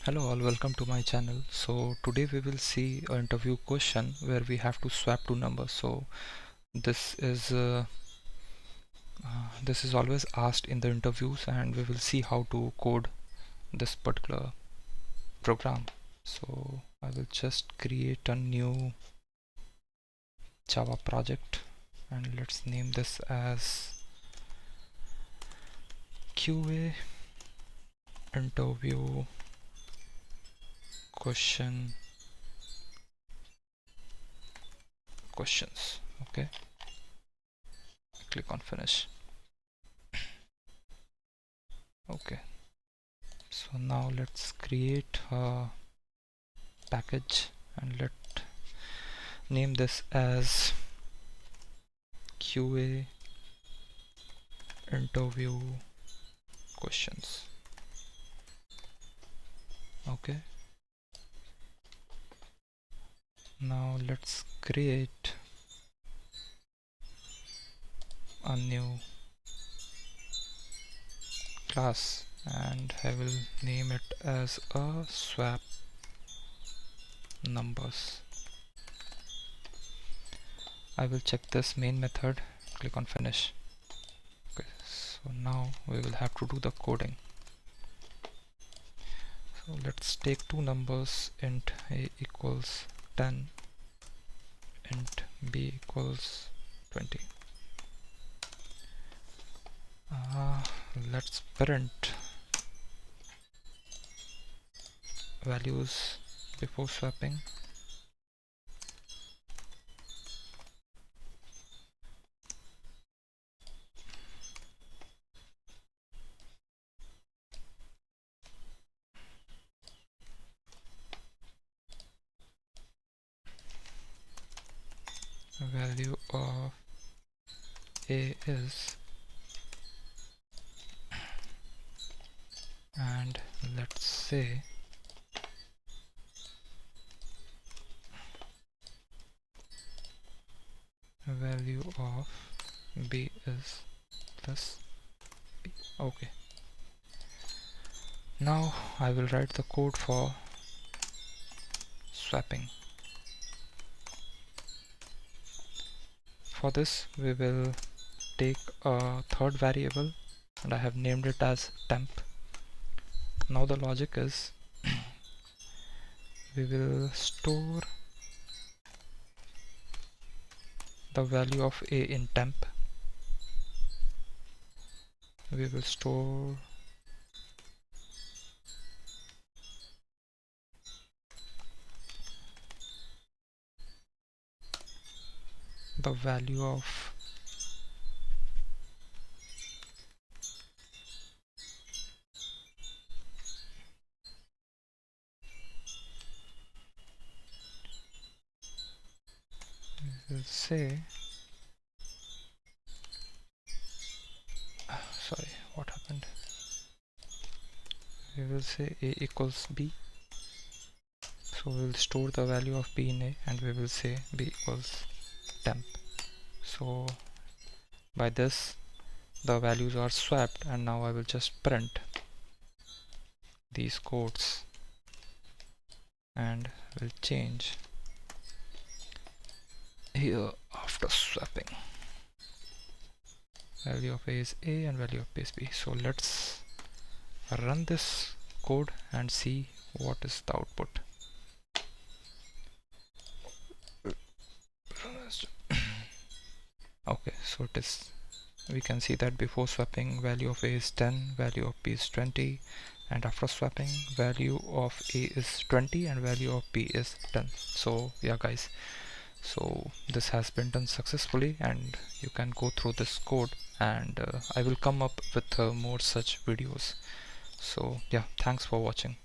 Hello all, welcome to my channel. So today we will see an interview question where we have to swap two numbers. So this is uh, this is always asked in the interviews, and we will see how to code this particular program. So I will just create a new Java project and let's name this as QA interview questions. Okay, click on finish. Okay, so now let's create a package and let name this as QA interview questions. Okay, now let's create a new class and I will name it as a swap numbers. I will check this main method, click on finish. Okay, so now we will have to do the coding. So let's take two numbers, int a equals 10, int b equals 20. Let's print values before swapping. Value of a is, and let's say value of b is plus b. Okay, now I will write the code for swapping. For this we will take a third variable and I have named it as temp. Now the logic is we will store the value of a in temp. We will store the value of we'll say sorry, what happened? We will say a equals b, so we will store the value of b in a and we will say b equals temp. So by this the values are swapped, and now I will just print these codes and will change here after swapping. Value of a is a and value of b is b. So let's run this code and see what is the output. Okay, so it is, we can see that before swapping value of a is 10, value of b is 20, and after swapping value of a is 20 and value of b is 10. So yeah guys, so this has been done successfully and you can go through this code, and I will come up with more such videos. So yeah, thanks for watching.